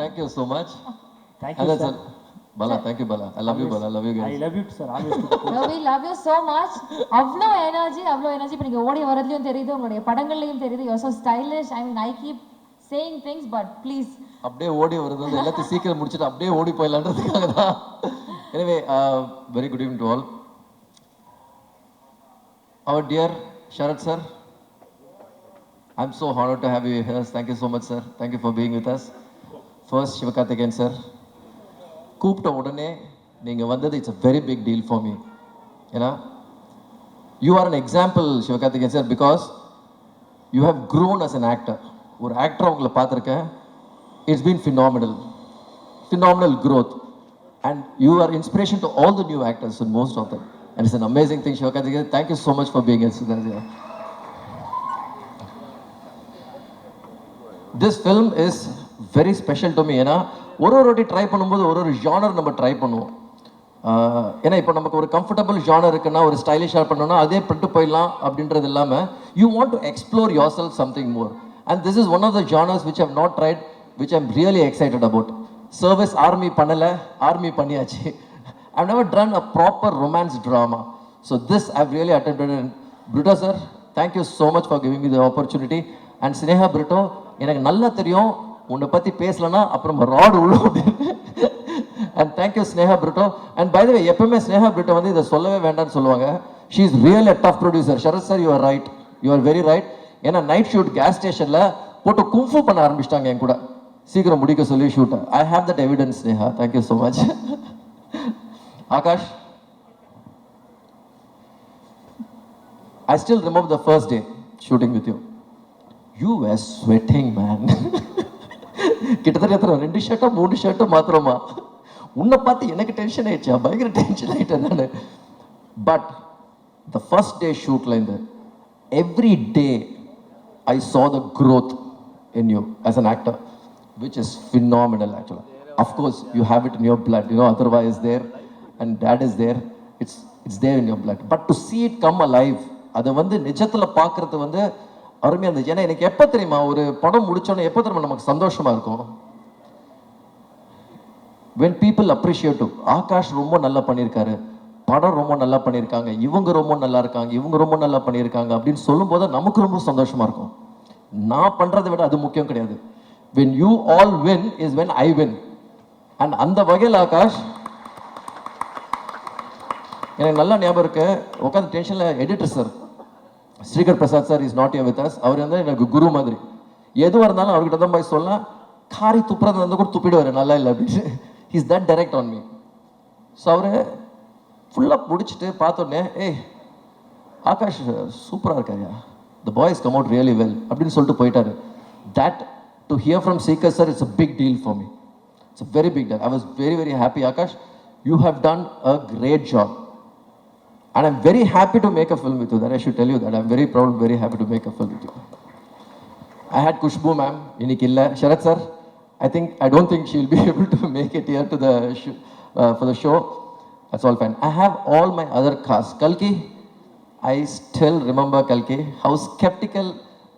Thank you so much. Thank And you, then, sir. Bala, thank you, Bala. I love you, Bala. I love you I guys. love you, sir. Always. No, we love you so much. அவ்வளோ energy இப்போ நீங்கள் ஓடி வரதுலையும் தெரியுது உங்களுடைய படங்கள்லையும் தெரியுது you so stylish. I mean, I keep saying things, but please. அப்படியே ஓடி வருது வந்து எல்லாத்தையும் சீக்கிரம் முடிச்சுட்டு அப்படியே ஓடி போயிடலான்றதுக்காக தான். Anyway, very good evening to all. Our dear Sharad sir, I'm so honored to have you here. Thank you so much, sir. Thank you for being with us. First, Sivakarthikeyan sir. கூப்பிட்ட உடனே நீங்கள் வந்தது it's a very big deal for me. ஏன்னா you are an example, Sivakarthikeyan sir, because you have grown as an actor. ஒரு actor உங்களை பார்த்துருக்கேன். It's been phenomenal growth, and you are inspiration to all the new actors and most of them, and it's an amazing thing. Sivakarthikeyan, thank you so much for being here. This film is very special to me. ஏன்னா ஒரு வாட்டி try பண்ணும்போது ஒரு genre நம்ம try பண்ணுவோம். ஏன்னா இப்போ நமக்கு ஒரு கம்ஃபர்டபுள் ஜானர் இருக்குன்னா ஒரு ஸ்டைலிஷாக பண்ணணும்னா அதே பண்ணிட்டு போயிடலாம் அப்படின்றது இல்லாமல் you want to explore yourself something more. And this is one of the genres which I've not tried, which I'm really excited about. Service army பண்ணலை, ஆர்மி பண்ணியாச்சு. I've never done a proper romance drama. So this I've really attended. And Britto sir, thank you so much for giving me the opportunity. And Sneha Britto, எனக்கு நல்லா தெரியும் உன்னை பற்றி பேசலன்னா அப்புறம் ராடு உள்ள. And thank you Sneha Britto. And by the way, எப்பவுமே ஸ்னேகா பிரிட்டோ வந்து இதை சொல்லவே வேண்டாம்னு சொல்லுவாங்க. She is real a tough producer. Sharath sir, you are right, you are very right. ஏன்னா நைட் ஷூட் கேஸ் ஸ்டேஷனில் போட்டு கும்ஃபு பண்ண ஆரம்பிச்சிட்டாங்க என் கூட, சீக்கிரம் முடிக்க சொல்லி ஷூட்டை. I have that evidence Sneha. Thank you so much. Akash, I still remember the first day shooting with you. You were sweating, man. கிட்டத்தட்ட 2 ஷர்ட்டோ 3 ஷர்ட்டோ மாத்திரமா. உன்னை பார்த்து எனக்கு டென்ஷன் ஆயிடுச்சா, பயங்கர டென்ஷன் ஆயிட்டேன் நான். பட் த ஃபர்ஸ்ட் டே ஷூட்ல இருந்து every day I saw the growth in you as an actor, which is phenomenal actually. Of course, you have it in your blood, you know, Atharva is there and Dad is there. It's there in your blood. But to see it come alive, அதை வந்து நிஜத்தில் பார்க்குறது வந்து அருமையாக இருந்துச்சு. ஏன்னா எனக்கு எப்போ தெரியுமா, ஒரு படம் முடிச்சோன்னே எப்போ தெரியுமா நமக்கு சந்தோஷமாக இருக்கும், when people appreciate you. Akash ரொம்ப நல்லா பண்ணியிருக்காரு, படம் ரொம்ப நல்லா பண்ணியிருக்காங்க, இவங்க ரொம்ப நல்லா இருக்காங்க, இவங்க ரொம்ப நல்லா பண்ணியிருக்காங்க அப்படின்னு சொல்லும்போது நமக்கு ரொம்ப சந்தோஷமாக இருக்கும். நான் பண்ணுறதை விட அது முக்கியம் கிடையாது. when you all win is when I win. and அந்த வகையில் ஆகாஷ், எனக்கு நல்லா ஞாபகம் இருக்கு, உட்காந்து டென்ஷனில் editor sir Srikar Prasad sir is not here with us. அவர் வந்து எனக்கு குரு மாதிரி. எதுவாக இருந்தாலும் அவர்கிட்ட தான் போய் சொல்லலாம். காரி துப்புறது வந்து கூட துப்பிடுவார், நல்லா இல்லை அப்படின்னு. He's that direct on me. So அவர் ஃபுல்லாக முடிச்சுட்டு பார்த்தோன்னே, ஏய் ஆகாஷ் சூப்பராக இருக்காயா, the boys come out really well அப்படின்னு சொல்லிட்டு போயிட்டாரு. That to hear from Srikar sir, it's a big deal for me. It's a very big deal. I was very very happy. Akash, you have done a great job. And I'm very happy to make a film with you. That I should tell you that I'm very proud, very happy to make a film with you. I had Kushbu ma'am, இன்னைக்கு இல்லை. Sharad sir, I don't think she'll be able to make it here to the for the show. That's all fine. I have all my other cast. Kalki, I still remember Kalki, how skeptical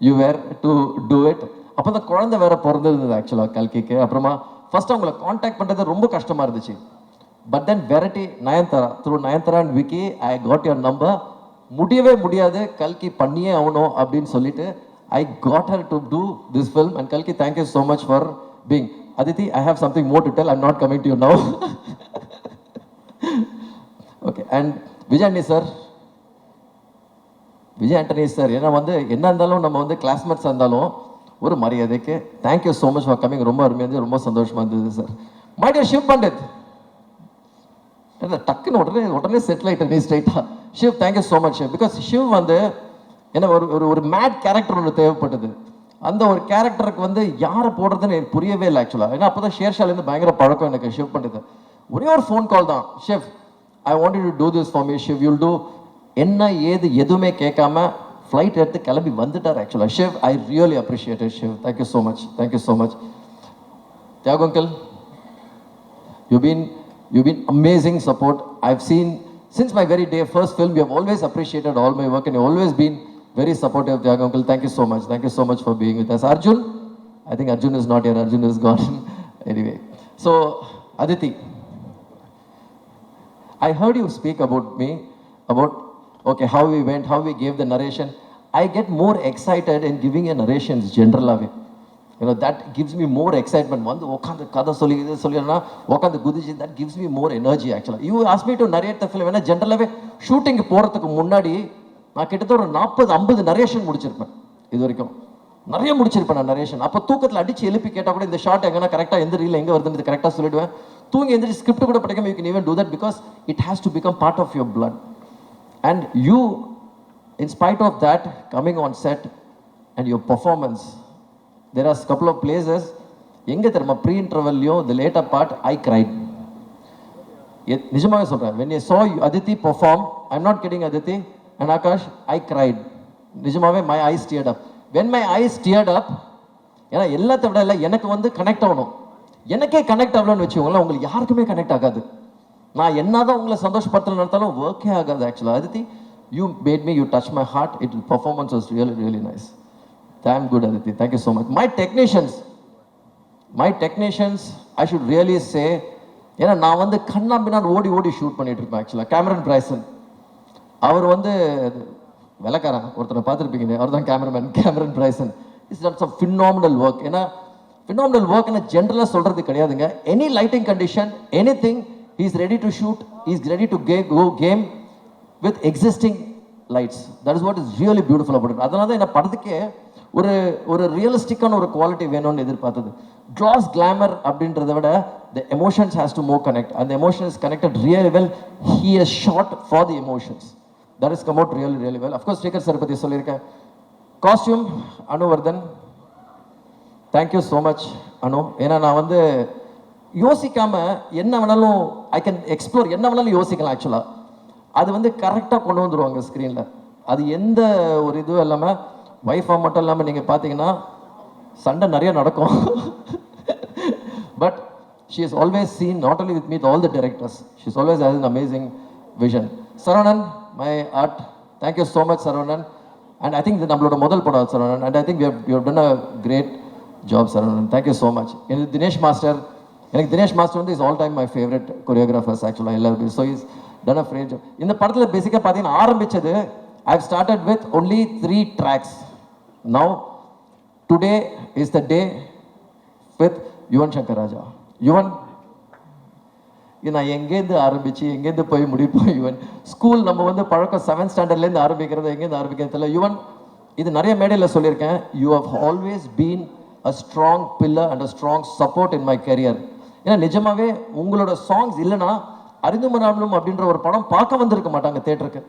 you were to do it. அப்போ அந்த குழந்தை வேற பிறந்திருந்தது ஆக்சுவலாக கல்கிக்கு. அப்புறமா first அவங்கள contact பண்ணுறது ரொம்ப கஷ்டமாக இருந்துச்சு. But then Verity, Nayanthara, through Nayanthara and Vicky, I got your number. முடியவே முடியாது, கல்கி பண்ணியே ஆகணும் அப்படின்னு சொல்லிட்டு I got her to do this film. And Kalki, thank you so much for being. Aditi, I have something more to tell. I'm not coming to you now. Okay, and Vijay Antony sir, ஏன்னா வந்து என்ன இருந்தாலும் நம்ம வந்து கிளாஸ்மேட்ஸாக இருந்தாலும் ஒரு மரியாதைக்கு thank you so much for coming. ரொம்ப அருமையாக இருந்தது, ரொம்ப சந்தோஷமாக இருந்தது sir. My dear Shiv Pandit, டக்குன்னு உடனே செட்டில் ஆகிட்டேன் நீ ஸ்ட்ரைட்டாக. Shiv, thank you so much Shiv. Because Shiv வந்து என்ன ஒரு மேட் கேரக்டர் ஒன்று தேவைப்பட்டது. அந்த ஒரு கேரக்டருக்கு வந்து யாரை போடுறதுன்னு எனக்கு புரியவே இல்லை ஆக்சுவலாக. ஏன்னா அப்போ தான் ஷேர்ஷாலேருந்து பயங்கர பழக்கம் எனக்கு ஷிவ் பண்ணுறது. ஒரே ஒரு ஃபோன் கால் தான், Shiv I want to do this for me Shiv, you'll two. என்ன ஏது எதுவுமே கேட்காம ஃப்ளைட் எடுத்து கிளம்பி வந்துட்டார் ஆக்சுவலாக. Shiv, I really appreciate it Shiv. Thank you so much, thank you so much. Thiyagu uncle, you've been amazing support. I've seen since my very day first film, you have always appreciated all my work and you've always been very supportive. Thiagu uncle, thank you so much for being with us. Arjun, I think Arjun is not here, Arjun is gone. Anyway, so Aditi, I heard you speak about me, about okay, how we went, how we gave the narration. I get more excited in giving a narration generally. You know, that gives me more excitement. One, okand kada solina, okand gudichi, that gives me more energy actually. You asked me to narrate the film, when generally shooting போறதுக்கு முன்னாடி நான் கிட்டத்தட்ட ஒரு 40-50 narration முடிச்சிருப்பேன் இது வரைக்கும். நிறைய முடிச்சிருப்பேன் நான் narration. அப்போ தூக்கத்தில் அடிச்சு எழுப்பி கேட்டால் கூட இந்த ஷார்ட் எங்கன்னா கரெக்டாக எந்த ரீல் எங்கே வருதுன்னு கரெக்டாக சொல்லிடுவேன். தூங்கி எந்திரிச்சு ஸ்கிரிப்ட் கூட படிக்காம you can even do that because it has to become part of your blood. And you, in spite of that, coming on set and your performance, there are a couple of places, எங்கே தெரியுமா, pre-intervalலையும் the later part, I cried. நிஜமாவே சொல்கிறேன், when I saw Aditi perform, I'm not kidding Aditi and Akash, I cried. நிஜமாவே my eyes teared up. When my eyes teared up, ஏன்னா எல்லாத்த விட இல்லை எனக்கு வந்து கனெக்ட் ஆகணும். எனக்கே கனெக்ட் ஆகலன்னு வச்சுக்கோங்களேன், உங்களுக்கு யாருக்குமே கனெக்ட் ஆகாது. நான் என்னதான் உங்களை சந்தோஷப்படுத்தல நடத்தாலும் ஒர்க்கே ஆகாது ஆக்சுவலாக. Aditi, you made me, you touched my heart. It performance was really, really nice. Damn good, Aditi. Thank you so much. My technicians, I should really say, ஏன்னா நான் வந்து கண்ணா பின்னாடி ஓடி ஷூட் பண்ணிட்டு இருப்பேன் ஆக்சுவலாக. கேமரன் பிரைசன், அவர் வந்து வெள்ளக்காரன், ஒருத்தரை பார்த்துருப்பீங்க, அவர் தான் Cameron Bryson. It's done some phenomenal work. ஏன்னா ஃபினாமினல் ஒர்க் என்ன ஜென்ரலாக சொல்கிறது கிடையாதுங்க. Any lighting condition, anything, he is ready to shoot, he is ready to go game with existing lights. That is what is really beautiful about it. அதனால தான் என்ன படத்துக்கே ஒரு ரியலிஸ்டிக்கான ஒரு குவாலிட்டி வேணும்னு எதிர்பார்த்தது. க்ளாஸ் கிளாமர் அப்படின்றத விட the emotions has to more connect, and the emotion is connected really well. He has shot for the emotions. That has come out really, really well. Of course, Srikhar sir பத்தி சொல்லியிருக்கேன். Costume, Anu Vardhan. Thank you so much, Anu. ஏன்னா நான் வந்து யோசிக்காம என்ன வேணாலும் I can explore, என்ன வேணாலும் யோசிக்கலாம் ஆக்சுவலாக. அது வந்து கரெக்டாக கொண்டு வந்துடுவாங்க ஸ்க்ரீனில். அது எந்த ஒரு இதுவும் இல்லாமல், ஒய்ஃபாக மட்டும் இல்லாமல் நீங்கள் பார்த்தீங்கன்னா சண்டை நிறைய நடக்கும். But she is always seen not only with me, all the directors. She is always has an amazing vision. Saravanan, my art, thank you so much Saravanan. And I think இது நம்மளோட முதல் படம் Saravanan, and I think you have done a great job Saravanan. Thank you so much. எனக்கு Dinesh master வந்து is all time my favourite choreographers ஆக்சுவலாக எல்லாருக்கும். So is done a phrase. இந்த படத்தில் பேசிக்காக பார்த்தீங்கன்னா ஆரம்பித்தது, I have started with only 3 tracks. Now today is the day with Yuvan Shankar Raja. Yuvan, நான் எங்கேருந்து ஆரம்பித்து எங்கேருந்து போய் முடிப்போம். யுவன் ஸ்கூல் நம்ம வந்து பழக்கம் 7th ஸ்டாண்டர்ட்லேருந்து ஆரம்பிக்கிறது, எங்கேருந்து ஆரம்பிக்கிறது தெரியல. யுவன், இது நிறைய மேடையில் சொல்லியிருக்கேன், you have always been a strong pillar and a strong support in my career. ஏன்னா நிஜமாவே உங்களோட சாங்ஸ் இல்லைன்னா அறிந்துமராமலும் அப்படின்ற ஒரு படம் பார்க்க வந்திருக்க மாட்டாங்க தேட்டருக்கு.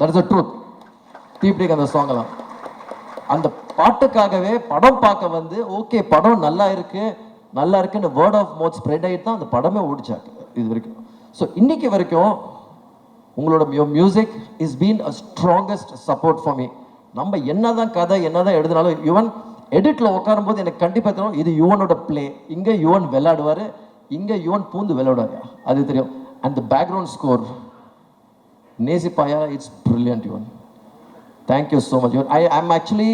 That is a truth. தீப்டிக் அந்த சாங்கெல்லாம் அந்த பாட்டுக்காகவே படம் பார்க்க வந்து, ஓகே படம் நல்லா இருக்குன்னு வேர்ட் ஆஃப் மவுத் ஸ்ப்ரெட் ஆகிட்டு தான் அந்த படமே ஓடிச்சாக்கு இது வரைக்கும். ஸோ இன்னைக்கு வரைக்கும் உங்களோட music is been a strongest support for me. நம்ம என்னதான் கதை என்னதான் எழுதினாலும், யுவன் எடிட்டில் உட்காரும்போது எனக்கு கண்டிப்பாக தெரியும் இது யுவனோட பிளே, இங்கே யுவன் விளையாடுவார், இங்கே யுவன் பூந்து விளையாடுவார், அது தெரியும். And the background score Nesippaya, it's brilliant Yuvan. Thank you so much Yuvan. I'm actually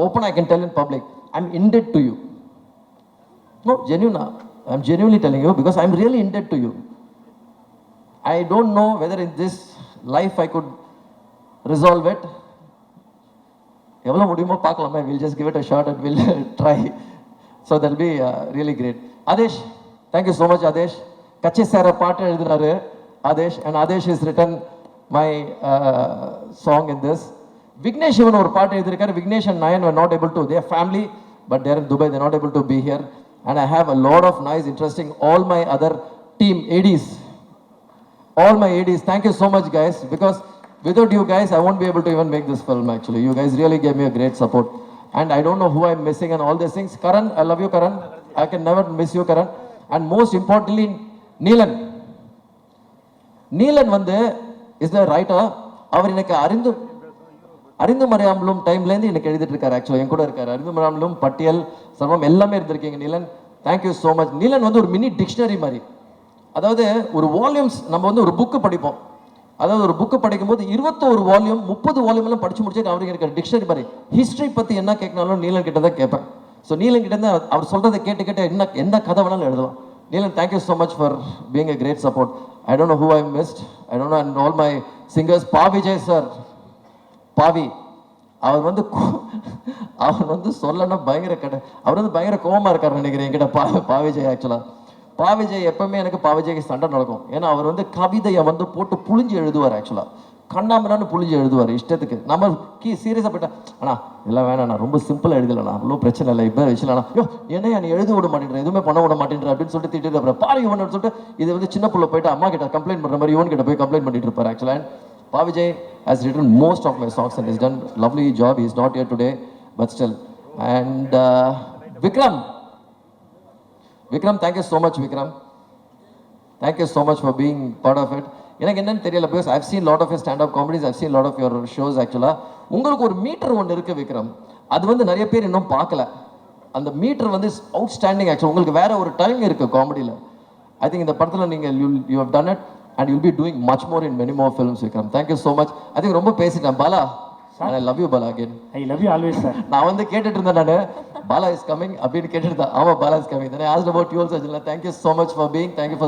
open, I can tell in public, I'm indebted to you. No, ஜென்யூனா, I'm genuinely telling you because I'm really indebted to you. I don't know whether in this life I could resolve it. எவ்வளோ முடியுமோ பார்க்கலாமே, will just give it a shot and will try. So that be really great. Aadesh, thank you so much Adesh. கச்சி சாரை பாட்டு எழுதினாரு Adesh, and Adesh is written my song in this. Vignesh இவன் ஒரு பாட்டு எழுதியிருக்காரு. Vignesh and Nayan were not able to, they are family but they are in Dubai, they are not able to be here, and I have a lot of nice interesting, all my other team ADs, all my ADs, thank you so much guys, because without you guys I won't be able to even make this film actually. You guys really gave me a great support, and I don't know who I'm missing and all these things. Karan, I love you Karan, I can never miss you Karan. And most importantly Neelan வந்து is the writer. அவர் எனக்கு அறிந்து மறையாமலும் டைம்லேருந்து எனக்கு எழுதிட்டு இருக்காரு. ஆக்சுவலாக என் கூட இருக்காரு. அறிந்து மறையாமலும், பட்டியல், சர்வம் எல்லாமே இருந்திருக்கீங்க Neelan. Thank you so much. Neelan வந்து ஒரு மினி டிக்ஷனரி மாதிரி. அதாவது ஒரு வால்யூம்ஸ், நம்ம வந்து ஒரு புக்கு படிப்போம். அதாவது ஒரு புக்கு படிக்கும்போது 21 வால்யூம் 30 வால்யூம் எல்லாம் படிச்சு முடிச்சு அவருக்கு எனக்கு டிக்ஷனரி மாதிரி. ஹிஸ்ட்ரி பற்றி என்ன கேட்கனாலும் நீலன் கிட்ட தான் கேட்பேன். ஸோ நீலன் கிட்ட இருந்து அவர் சொல்றதை கேட்டு கேட்டு என்ன கதை வேணாலும் எழுதலாம். Neelan, thank you so much for being a great support. I don't know who I missed. I don't know, and all my singers. Pa Vijay sir, பாவி அவர் வந்து சொல்லனா பயங்கர அவர் வந்து பயங்கர கோவமா இருக்காரு நினைக்கிறேன் என்கிட்ட. பாவிஜய் ஆக்சுவலா பாவிஜய் எப்பவுமே எனக்கு பாவிஜய்க்கு சண்டை நடக்கும். ஏன்னா அவர் வந்து கவிதையை வந்து போட்டு புழிஞ்சு எழுதுவார். ஆக்சுவலா கண்ணாமண்ணான்னு புழிஞ்சு எழுதுவார் இஷ்டத்துக்கு. நம்ம சீரியஸாக போயிட்டா அண்ணா இதெல்லாம் வேணாண்ணா, ரொம்ப சிம்பிளாக எழுதலண்ணா, அவ்வளோ பிரச்சனை இல்லை, இப்போ வச்சுலண்ணா, ஐயோ என்னையா நீ எழுத விட மாட்டேன்ற, எதுவுமே பண்ண விட மாட்டேன்ற அப்படின்னு சொல்லிட்டு திட்டிட்டு அப்புறம் பாரு இவன் சொல்லிட்டு இது வந்து சின்ன பிள்ளை போயிட்டு அம்மா கிட்ட கம்ப்ளைண்ட் பண்ணுற மாதிரி இவன் கிட்ட போய் கம்ப்ளைண்ட் பண்ணிட்டு இருப்பார். ஆக்சுவலா and Pa Vijay has written most of my songs and he's done lovely job. He is not here today but still. And Vikram, thank you so much Vikram, thank you so much for being part of it. எனக்கு என்னன்னு தெரியல, because I've seen lot of your stand up comedies, I've seen lot of your shows. ஆக்சுவலா உங்களுக்கு ஒரு metre ஒன்று இருக்கு விக்ரம், அது வந்து நிறைய பேர் இன்னும் பார்க்கல. அந்த மீட்டர் வந்து அவுட்ஸ்டாண்டிங். ஆக்சுவலா உங்களுக்கு வேற ஒரு டைம் இருக்கு காமெடியில். ஐ திங்க் இந்த படத்தில் நீங்கள் you have done it and you'll be doing much more in many more films Vikram. Thank you so much. I think ரொம்ப பேசிட்டேன் Bala. And I love you Bala again. I love you always sir. நான் வந்து கேட்டுட்டு இருந்தேன் நானு Bala is coming அப்படின்னு கேட்டுட்டு ஆமா Bala is coming. Then I asked about you also. Thank you so much for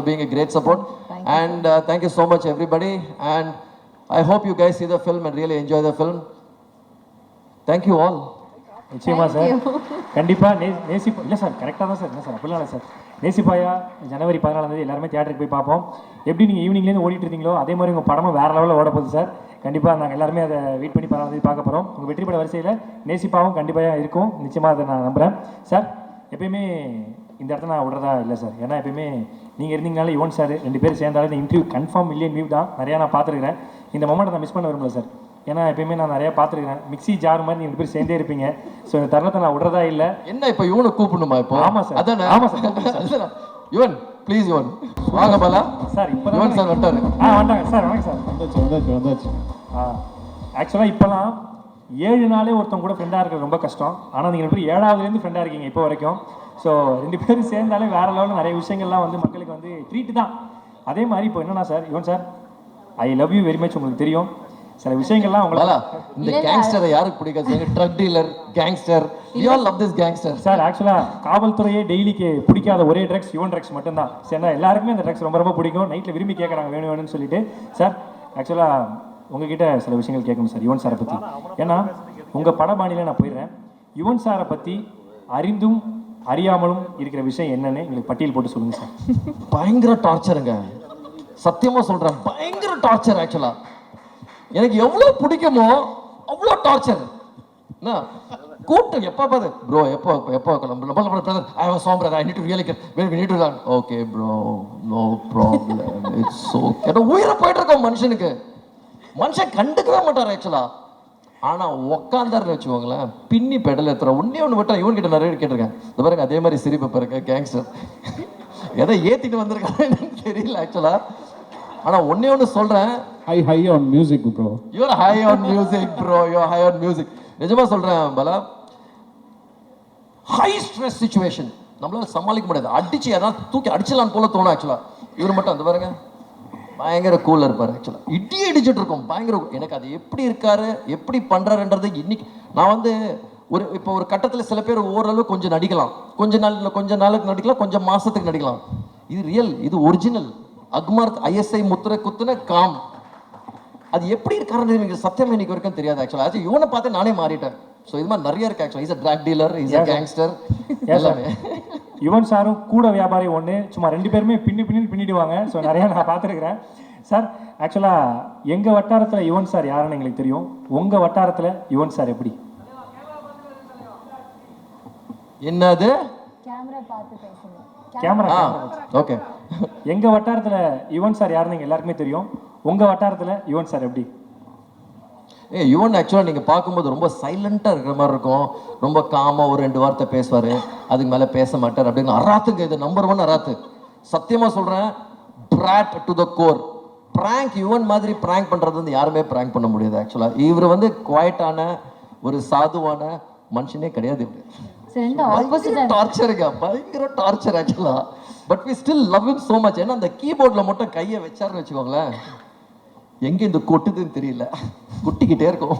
being a great support. And thank you so much everybody, and I hope you guys see the film and really enjoy the film. Thank you all. நிச்சயமா sir, கண்டிப்பா நேசிப்பா இல்லை sir, கரெக்டாக தான் sir, இல்லை sir அப்படிலாம் இல்லை sir. நேசிப்பாயா ஜனவரி 14 எல்லாருமே தியேட்டருக்கு போய் பார்ப்போம். எப்படி நீங்கள் ஈவினிங்லேருந்து ஓடிட்டு இருந்தீங்களோ அதே மாதிரி உங்கள் படமும் வேறு லெவலில் ஓட போகுது சார். கண்டிப்பாக நாங்கள் எல்லாருமே அதை வெயிட் பண்ணி 14 பார்க்க போகிறோம். உங்கள் வெற்றி பட வரிசையில் நேசிப்பாவும் கண்டிப்பாக இருக்கும், நிச்சயமாக அதை நான் நம்புகிறேன் சார். எப்பயுமே இந்த இடத்துல நான் விடுறதா இல்லை சார், ஏன்னா எப்பயுமே நீங்கள் இருந்தீங்கனாலே யுவன் சார் 2 பேர் சேர்ந்தாலும் இந்த இன்டர்வியூ கன்ஃபார்ம் மில்லியன் வியூ தான். நிறையா நான் பார்த்துருக்கிறேன். இந்த மொமெண்ட்டை நான் மிஸ் பண்ண விரும்பல சார், ஏன்னா எப்பயுமே நான் நிறையா பார்த்துருக்கிறேன். மிக்ஸி ஜார் மாதிரி நீங்கள் 2 பேர் சேர்ந்தே இருப்பீங்க. ஸோ இந்த தருணத்தை நான் விடுறதா இல்லை. என்ன இப்போ இவனை கூப்பிடணுமா இப்போ? ஆமாம் சார், அதானே? ஆமாம் சார். யுவன் ப்ளீஸ் யுவன் வாங்க பாலா சார். இப்போ யுவன் சார் வந்துட்டாரு. வந்துட்டாங்க சார். வணக்கம் சார். வந்தாச்சு. ஆக்சுவலாக இப்போலாம் 7 நாளே ஒருத்தவங்க கூட ஃப்ரெண்டாக இருக்கிறது ரொம்ப கஷ்டம். ஆனால் நீங்கள் 2 பேர் 7ஆவதுலேருந்து ஃப்ரெண்டாக இருக்கீங்க இப்போ வரைக்கும். ஸோ 2 பேரும் சேர்ந்தாலே வேறு லெவலில் நிறைய விஷயங்கள்லாம் வந்து மக்களுக்கு வந்து ட்ரீட்டு தான். அதே மாதிரி இப்போ என்னன்னா sir, Yuvan sir I love you very much. உங்களுக்கு தெரியும் சில விஷயங்கள்லாம் பாலா, இந்த கேங்ஸ்டரை யாருக்கு பிடிக்காது? Drug dealer, gangster, we all love this gangster. Sir ஆக்சுவலாக காவல்துறையே டெய்லிக்கு பிடிக்காத ஒரே ட்ரக்ஸ் யுவன் ட்ரக்ஸ் மட்டும்தான். சரிண்ணா, எல்லாருக்குமே அந்த ட்ரக்ஸ் ரொம்ப ரொம்ப பிடிக்கும். நைட்டில் விரும்பி கேட்குறாங்க வேணும் வேணும்னு சொல்லிட்டு. சார் ஆக்சுவலாக உங்ககிட்ட சில விஷயங்கள் கேட்கணும் சார் யுவன் சாரை பற்றி. ஏன்னா உங்கள் படபாணியில் நான் போயிடுறேன். யுவன் சாரை பற்றி அறிந்தும் அறியாமலும் இருக்கிற விஷயம் என்னன்னு எங்களுக்கு பட்டியல் போட்டு சொல்லுங்கள் சார். பயங்கர டார்ச்சருங்க, சத்தியமாக சொல்கிறேன், பயங்கர டார்ச்சர். ஆக்சுவலாக எனக்கு எவ்வளோ பிடிக்குமோ அவ்வளோ டார்ச்சர். என்ன கூப்பிட்டு எப்போ பார்த்து ப்ரோ எப்போ I was song brother, I need to really we need to learn. Okay bro, no problem, it's okay. ஏன்னா உயிரை போயிட்டு இருக்கோம் மனுஷனுக்கு, மனுஷன் கண்டுக்கவே மாட்டார் ஆக்சுவலா. ஆனால் உக்காந்தாருன்னு வச்சுக்கோங்களேன், பின்னி பெடல் எத்துற ஒன்று விட்டா இவன் கிட்ட நிறைய கேட்டிருக்கேன். இந்த பாருங்க அதே மாதிரி சிரிப்பு பாருங்க, கேங்ஸ்டர் எதை ஏற்றிட்டு வந்திருக்காங்க தெரியல ஆக்சுவலா. ஆனால் ஒன்று சொல்கிறேன், high on music bro. You're high on music bro, you're high on music. நிஜமா சொல்கிறேன் பாலா, ஹை ஸ்ட்ரெஸ் சுச்சுவேஷன் நம்மளால சமாளிக்க முடியாது. அடிச்சு ஏதாவது தூக்கி அடிச்சலான்னு போல தோணும் ஆக்சுவலா. இவர் மட்டும் அந்த பாருங்க பயங்கர கூலர் இருப்பார் ஆக்சுவலா. அடிச்சுட்டு இருக்கோம் பயங்கர. எனக்கு அது எப்படி இருக்காரு, எப்படி பண்றாருன்றது இன்னைக்கு நான் வந்து இப்போ ஒரு கட்டத்தில் சில பேர் ஓரளவு கொஞ்சம் நடிக்கலாம், கொஞ்ச நாளுக்கு நடிக்கலாம், கொஞ்சம் மாசத்துக்கு நடிக்கலாம். இது ரியல், இது ஒரிஜினல். அக்மார்க் ஐஎஸ்ஐ முத்திரை குத்துன காம். அது எப்படி இருக்காருன்னு எனக்கு சத்தியமா இன்னைக்கு வரைக்கும் தெரியாது ஆக்சுவலா. அது இவனை பார்த்து நானே மாறிட்டேன். ஸோ இது மாதிரி நிறைய இருக்கு ஆக்சுவலா. Is a drug dealer, is a gangster, எல்லாமே. யுவன் சாரும் கூட வியாபாரி ஒன்று, சும்மா 2 பேருமே பின்னிடுவாங்க. ஸோ நிறையா நான் பார்த்துருக்குறேன் சார். ஆக்சுவலாக எங்கள் வட்டாரத்தில் யுவன் சார் யாருன்னு எங்களுக்கு தெரியும். உங்கள் வட்டாரத்தில் யுவன் சார் எப்படி? என்னது கேமரா? ஓகே. எங்கள் வட்டாரத்தில் யுவன் சார் யாருன்னு எல்லாருக்குமே தெரியும். உங்கள் வட்டாரத்தில் யுவன் சார் எப்படி? யுவன் ஆக்சுவலாக நீங்கள் பார்க்கும்போது ரொம்ப சைலண்ட்டாக இருக்கிற மாதிரி இருக்கும். ரொம்ப காமாக ஒரு 2 வார்த்தை பேசுவார், அதுக்கு மேலே பேச மாட்டார் அப்படின்னு. அராத்துங்க, இது நம்பர் 1 அராத்து. சத்தியமாக சொல்கிறேன், Brad to the core. Prank Yuvan மாதிரி ப்ராங்க் பண்ணுறது வந்து யாருமே ப்ராங்க் பண்ண முடியாது ஆக்சுவலாக. இவர் வந்து குவாய்ட்டான ஒரு சாதுவான மனுஷனே கிடையாது. டார்ச்சருங்க, பயங்கர டார்ச்சர் ஆக்சுவலா. But we still love him so much. ஏன்னா அந்த கீபோர்டில் மட்டும் கையை வச்சாருன்னு வச்சுக்கோங்களேன், எங்கே இந்த கொட்டுதுன்னு தெரியல, குட்டிக்கிட்டே இருக்கும்.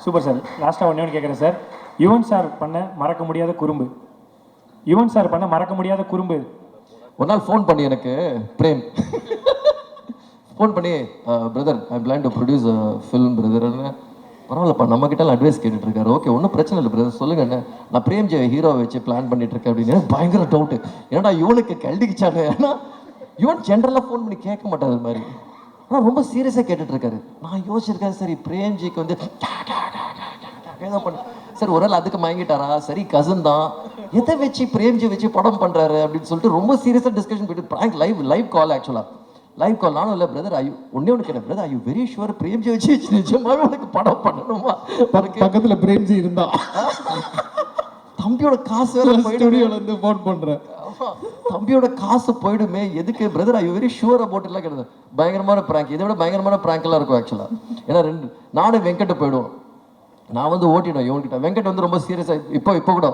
Super sir. லாஸ்ட்டாக ஒன்று கேட்குறேன் சார். யுவன் சார் பண்ண மறக்க முடியாத குறும்பு யுவன் சார் பண்ண மறக்க முடியாத குறும்பு. ஒரு நாள் ஃபோன் பண்ணி எனக்கு பிரேம் ஃபோன் பண்ணி brother I plan to produce film பிரதர்னு. பரவாயில்லப்பா நம்ம கிட்ட அட்வைஸ் கேட்டுட்டு இருக்காரு. ஓகே ஒன்றும் பிரச்சனை இல்லை பிரதர் சொல்லுங்க என்ன, நான் பிரேம்ஜி ஹீரோவை வச்சு பிளான் பண்ணிட்டு இருக்கேன் அப்படின்னு. பயங்கர டவுட்டு, ஏன்னா இவனுக்கு கல்டிக்கிச்சாங்க. ஏன்னா இவன் ஜென்ரலாக ஃபோன் பண்ணி கேட்க மாட்டாது அது மாதிரி, ஆனால் ரொம்ப சீரியஸாக கேட்டுட்டு இருக்காரு. நான் யோசிச்சிருக்கேன் சரி பிரேம்ஜிக்கு வந்து ஏதோ பண்ண சரி ஒரு நாள் அதுக்கு மயங்கிட்டாரா, சரி கசன் தான் எதை வச்சு பிரேம்ஜி வச்சு படம் பண்றாரு அப்படின்னு சொல்லிட்டு ரொம்ப சீரியஸாக டிஸ்கஷன் போயிட்டு பிராங்க் லைவ் கால் ஆக்சுவலாக லைவ் கால். நானும் இல்லை பிரதர் ஐயோ ஒன்னே கேட்டேன் பிரதர் ஐயோ வெரி ஷுவர் பிரேம்ஜி வச்சு நிஜமாவே உனக்கு படம் பண்ணணுமா, பக்கத்துல பிரேம்ஜி இருந்தா தம்பியோட காசு வேற போயிடுமே, ஸ்டுடியோல இருந்து ஃபோன் பண்றேன். தம்பியோட காசு போயிடுமே எதுக்கு பிரதர் ஐயோ வெரி ஷுவர் அபவுட் எல்லாம் கிடையாது. பயங்கரமான பிராங்க், இதை விட பயங்கரமான பிராங்க் எல்லாம் இருக்கும் ஆக்சுவலா. ஏன்னா நானும் வெங்கட் போயிடுவோம், நான் வந்து ஓட்டிடுவேன் இவன்கிட்ட. வெங்கட் வந்து ரொம்ப சீரியஸா இப்போ கூட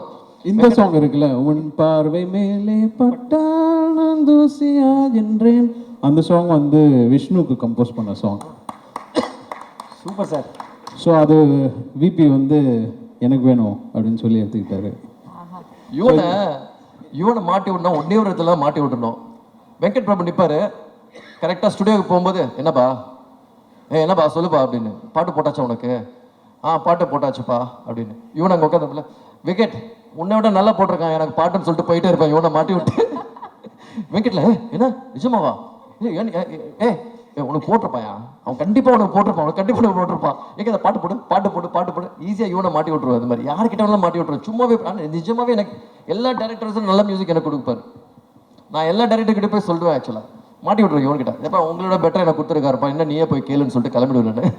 இந்த சாங் இருக்குல்ல, உன் பார்வை மேலே பட்டால் நான் தூசியா என்றேன், அந்த சாங் வந்து விஷ்ணுக்கு கம்போஸ் பண்ண சாங். Super sir. ஸோ அது விபி வந்து எனக்கு வேணும் அப்படின்னு சொல்லி எடுத்துக்கிட்டாரு. இவனை மாட்டி விடணும், ஒன்னே ஒரு இடத்துல மாட்டி விடணும். வெங்கட் பிரபு நிற்பாரு கரெக்டாக ஸ்டுடியோவுக்கு போகும்போது, என்னப்பா என்னப்பா சொல்லுப்பா அப்படின்னு, பாட்டு போட்டாச்சா உனக்கு, பாட்டு போட்டாச்சுப்பா அப்படின்னு. இவன் அங்கே உட்காந்து விக்கெட் உன்னை விட நல்லா போட்டிருக்கான் எனக்கு பாட்டுன்னு சொல்லிட்டு போயிட்டே இருப்பான் இவனை மாட்டி விட்டு. வெங்கட்ல என்ன நிஜமாவா, உனக்கு போட்டிருப்பாயா, அவன் கண்டிப்பாக உனக்கு போட்டிருப்பான், அவனுக்கு கண்டிப்பாக உனக்கு போட்டிருப்பான், எங்கே அந்த பாட்டு போடு ஈஸியாக இவனை மாட்டி விட்டுருவான். அது மாதிரி யார்கிட்ட வேணாலும் மாட்டி விட்டுருவேன் சும்மாவே. நிஜமாவே எனக்கு எல்லா டேரக்டர்ஸும் நல்ல மியூசிக் எனக்கு கொடுப்பாரு. நான் எல்லா டேரக்டர்கிட்ட போய் சொல்லுவேன் ஆக்சுவலாக, மாட்டி விட்டுருவேன் இவன்கிட்ட. எப்போ உங்களோட பெட்டர் எனக்கு கொடுத்துருக்காருப்பா, என்ன நீயே போய் கேளுன்னு சொல்லிட்டு கிளம்பிடுவேன்.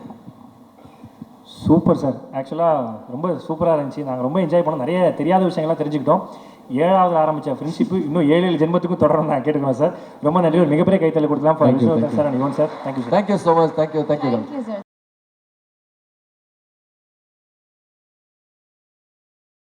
Super sir. ஆக்சுவலாக ரொம்ப சூப்பராக இருந்துச்சு. நாங்கள் ரொம்ப என்ஜாய் பண்ணோம், நிறைய தெரியாத விஷயங்கள்லாம் தெரிஞ்சுக்கிட்டோம். 7வது ஆரம்பித்த ஃப்ரெண்ட்ஷிப்பு இன்னும் 7 ஜென்மத்துக்கும் தொடரும் நான் கேட்டுக்கிறேன் சார். ரொம்ப நன்றி. ஒரு மிகப்பெரிய கைத்தலை கொடுக்கலாம் for Vishnu sir and Yuvan sir. Thank you sir. Thank you so much. Thank you Thank you, sir.